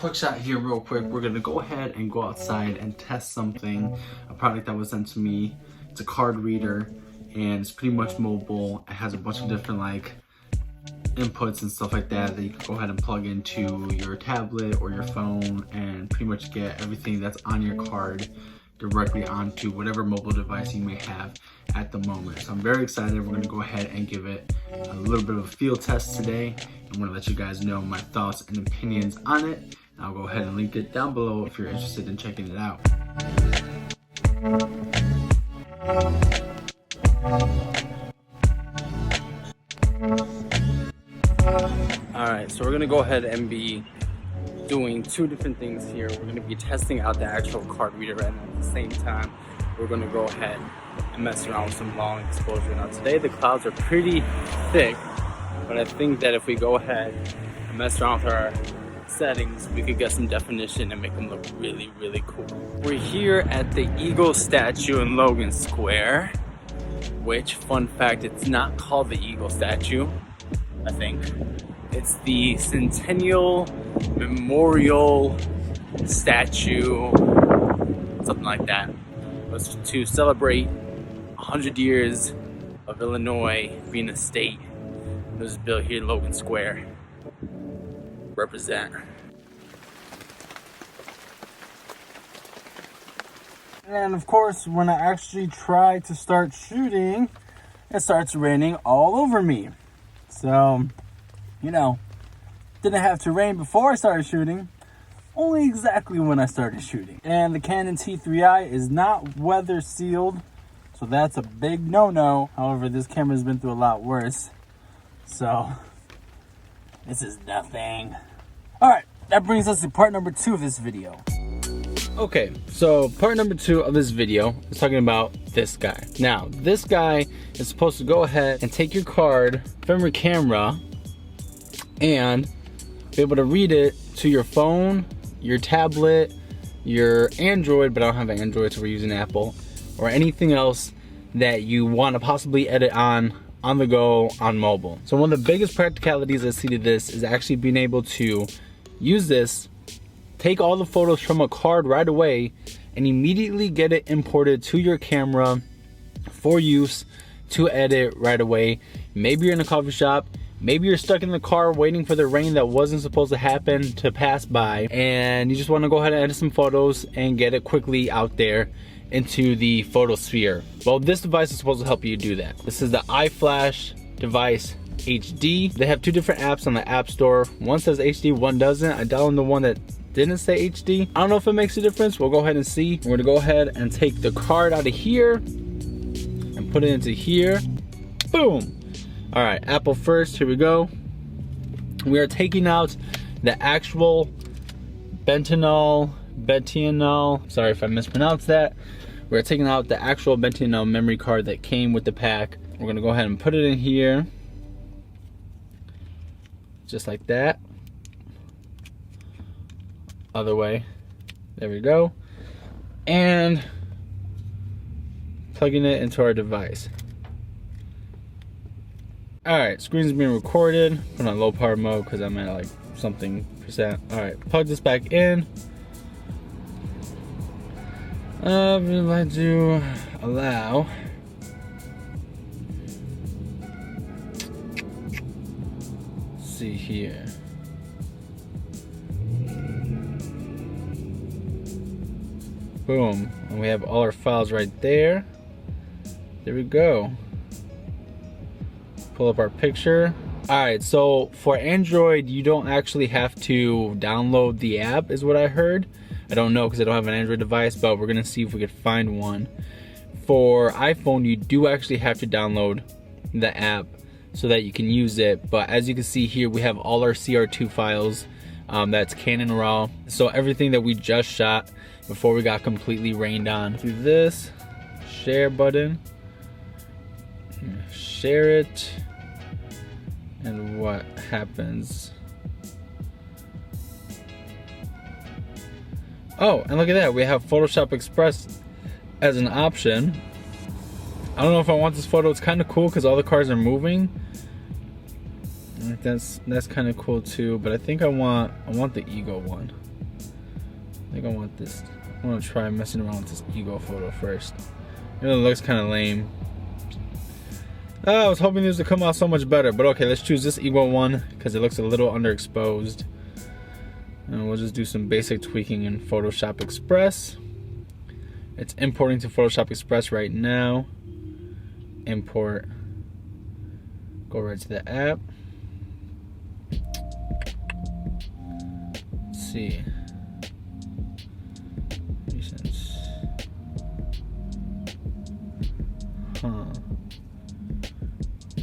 quick shot here real quick. We're gonna go ahead and go outside and test something, a product that was sent to me. It's a card reader and it's pretty much mobile. It has a bunch of different like inputs and stuff like that that you can go ahead and plug into your tablet or your phone and pretty much get everything that's on your card directly onto whatever mobile device you may have at the moment. So I'm very excited. We're going to go ahead and give it a little bit of a field test today. I'm going to let you guys know my thoughts and opinions on it. And I'll go ahead and link it down below if you're interested in checking it out. Alright, so we're going to go ahead and be doing two different things here. We're going to be testing out the actual card reader, and at the same time we're going to go ahead and mess around with some long exposure. Now today the clouds are pretty thick, but I think that if we go ahead and mess around with our settings, we could get some definition and make them look really, really cool. We're here at the Eagle statue in Logan Square, which, fun fact, it's not called the Eagle statue, I think. It's the Centennial Memorial Statue, something like that. It was to celebrate 100 years of Illinois being a state. It was built here in Logan Square. Represent. And of course, when I actually try to start shooting, it starts raining all over me. So, you know, didn't have to rain before I started shooting, only exactly when I started shooting. And the Canon T3i is not weather sealed, so that's a big no-no. However, this camera's been through a lot worse, so this is nothing. All right, that brings us to part number 2 of this video. Okay, so part number 2 of this video is talking about this guy. Now, this guy is supposed to go ahead and take your card from your camera and be able to read it to your phone, your tablet, your Android, but I don't have an Android, so we're using Apple, or anything else that you want to possibly edit on the go on mobile. So one of the biggest practicalities I see to this is actually being able to use this, take all the photos from a card right away, and immediately get it imported to your camera for use to edit right away. Maybe you're in a coffee shop, maybe you're stuck in the car waiting for the rain that wasn't supposed to happen to pass by, and you just want to go ahead and edit some photos and get it quickly out there into the photosphere. Well, this device is supposed to help you do that. This is the iFlash device HD. They have 2 different apps on the App Store. One says HD, one doesn't. I downloaded the one that didn't say HD. I don't know if it makes a difference. We'll go ahead and see. We're gonna go ahead and take the card out of here and put it into here. Boom. All right, Apple first, here we go. We are taking out the actual Bentinol, sorry if I mispronounced that. We're taking out the actual Bentinol memory card that came with the pack. We're gonna go ahead and put it in here. Just like that. Other way. There we go. And plugging it into our device. Alright, screen's being recorded. Put on low power mode because I'm at like something percent. Alright, plug this back in. We'd like to allow. Let's see here. Boom, and we have all our files right there. There we go. Pull up our picture. Alright, so for Android, you don't actually have to download the app, is what I heard. I don't know because I don't have an Android device, but we're gonna see if we could find one. For iPhone, you do actually have to download the app so that you can use it. But as you can see here, we have all our CR2 files. That's Canon RAW. So everything that we just shot before we got completely rained on. Do this, share button, share it, and what happens? Oh, and look at that, we have Photoshop Express as an option. I don't know if I want this photo. It's kind of cool because all the cars are moving. That's kind of cool too, but I think I want the Eagle one. I think I want this. I want to try messing around with this ego photo first. It looks kind of lame. I was hoping this would come out so much better, but okay, let's choose this ego one because it looks a little underexposed. And we'll just do some basic tweaking in Photoshop Express. It's importing to Photoshop Express right now. Import. Go right to the app. Let's see. Recent.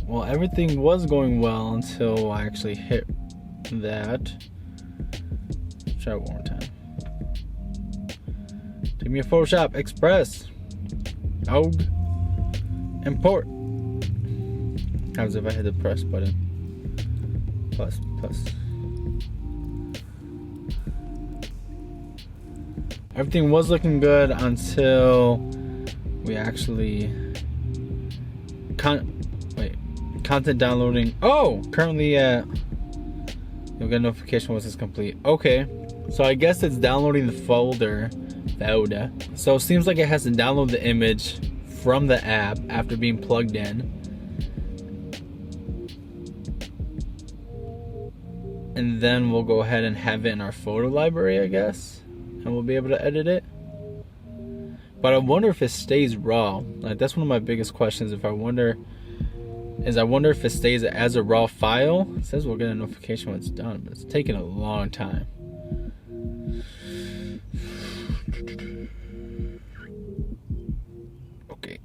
Well, everything was going well until I actually hit that. Let's try it one more time. Take me a Photoshop Express. Import. How if I hit the press button? Plus. Everything was looking good until we actually content downloading. Oh, currently you'll get a notification once it's complete. Okay, so I guess it's downloading the folder. So it seems like it has to download the image from the app after being plugged in. And then we'll go ahead and have it in our photo library, I guess. And we'll be able to edit it. But I wonder if it stays raw. Like, that's one of my biggest questions. I wonder if it stays as a raw file. It says we'll get a notification when it's done, but it's taking a long time. Okay.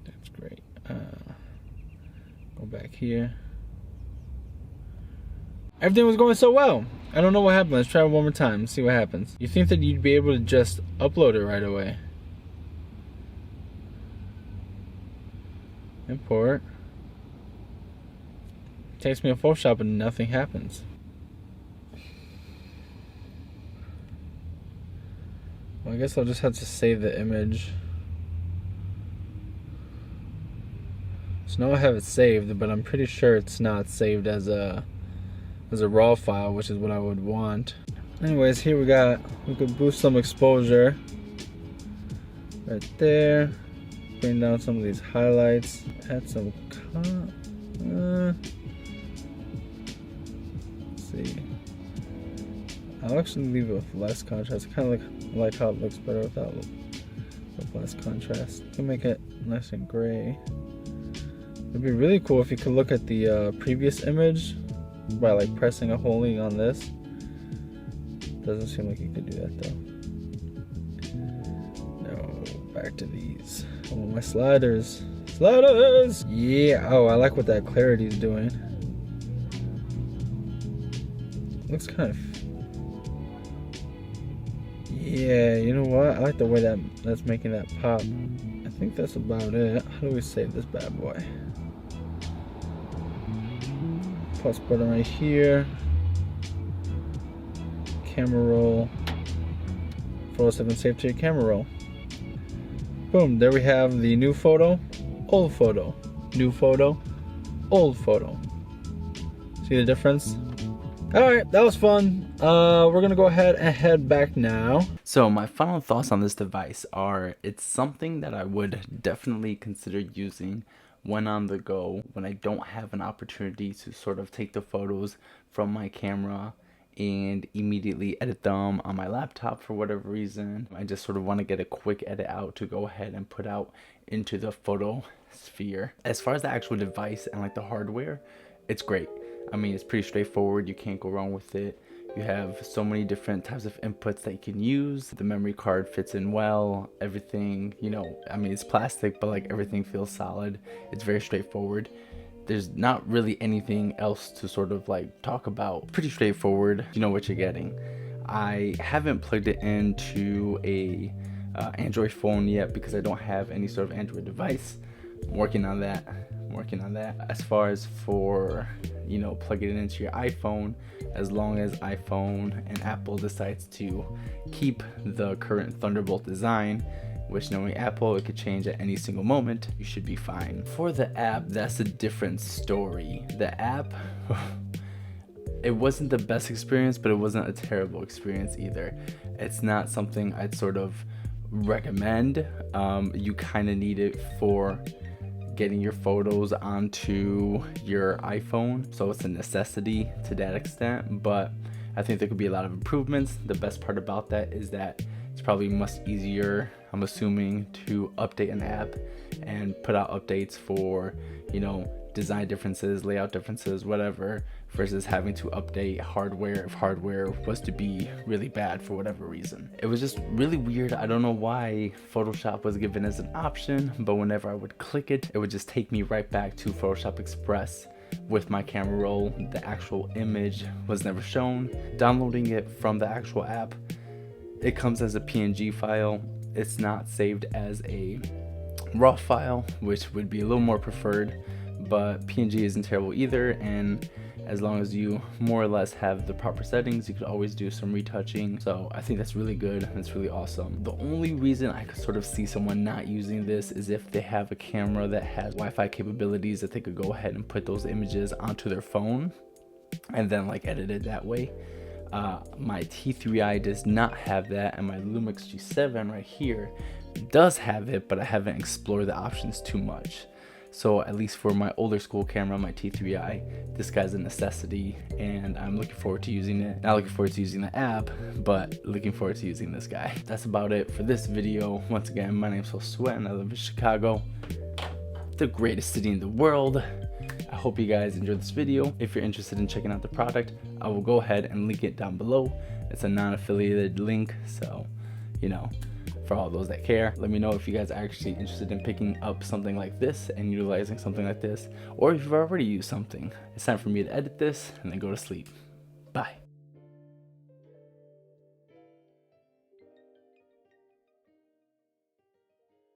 That's great. Go back here. Everything was going so well. I don't know what happened. Let's try it one more time. See what happens. You think that you'd be able to just upload it right away? Import. Takes me a Photoshop and nothing happens. Well, I guess I'll just have to save the image. So now I have it saved, but I'm pretty sure it's not saved as a raw file, which is what I would want. Anyways, here we could boost some exposure right there, bring down some of these highlights, add some let's see, I'll actually leave it with less contrast. I kind of like how it looks better with less contrast. You can make it nice and gray. It'd be really cool if you could look at the previous image by like pressing a holding on this. Doesn't seem like you could do that though. No, back to these. I want my sliders. Yeah. Oh, I like what that clarity is doing. Looks kind of. Yeah, you know what? I like the way that's making that pop. I think that's about it. How do we save this bad boy? Plus button right here. Camera roll. Photos have been saved to your camera roll. Boom, there we have the new photo, old photo, new photo, old photo. See the difference? Alright, that was fun. We're gonna go ahead and head back now. So my final thoughts on this device are, it's something that I would definitely consider using when on the go, when I don't have an opportunity to sort of take the photos from my camera and immediately edit them on my laptop for whatever reason. I just sort of want to get a quick edit out to go ahead and put out into the photo sphere. As far as the actual device and like the hardware, it's great. I mean, it's pretty straightforward. You can't go wrong with it. You have so many different types of inputs that you can use. The memory card fits in well. Everything, you know, I mean, it's plastic, but like everything feels solid. It's very straightforward. There's not really anything else to sort of like talk about. Pretty straightforward. You know what you're getting. I haven't plugged it into a Android phone yet because I don't have any sort of Android device. I'm working on that. As far as for, you know, plugging it into your iPhone, as long as iPhone and Apple decides to keep the current Thunderbolt design, which knowing Apple, it could change at any single moment, you should be fine. For the app, that's a different story. The app, It wasn't the best experience, but it wasn't a terrible experience either. It's not something I'd sort of recommend. You kind of need it for getting your photos onto your iPhone, so it's a necessity to that extent, but I think there could be a lot of improvements. The best part about that is that it's probably much easier, I'm assuming, to update an app and put out updates for, you know, design differences, layout differences, whatever, versus having to update hardware if hardware was to be really bad for whatever reason. It was just really weird. I don't know why Photoshop was given as an option, but whenever I would click it, it would just take me right back to Photoshop Express with my camera roll. The actual image was never shown. Downloading it from the actual app, it comes as a PNG file. It's not saved as a RAW file, which would be a little more preferred, but PNG isn't terrible either, and as long as you more or less have the proper settings, you could always do some retouching. So I think that's really good and it's really awesome. The only reason I could sort of see someone not using this is if they have a camera that has Wi-Fi capabilities, that they could go ahead and put those images onto their phone and then like edit it that way. My T3i does not have that, and my Lumix G7 right here does have it, but I haven't explored the options too much. So at least for my older school camera, my T3i, this guy's a necessity, and I'm looking forward to using it. Not looking forward to using the app, but looking forward to using this guy. That's about it for this video. Once again, my name's Josué and I live in Chicago, the greatest city in the world. I hope you guys enjoyed this video. If you're interested in checking out the product, I will go ahead and link it down below. It's a non-affiliated link, so, you know, for all those that care, let me know if you guys are actually interested in picking up something like this and utilizing something like this, or if you've already used something. It's time for me to edit this and then go to sleep. Bye.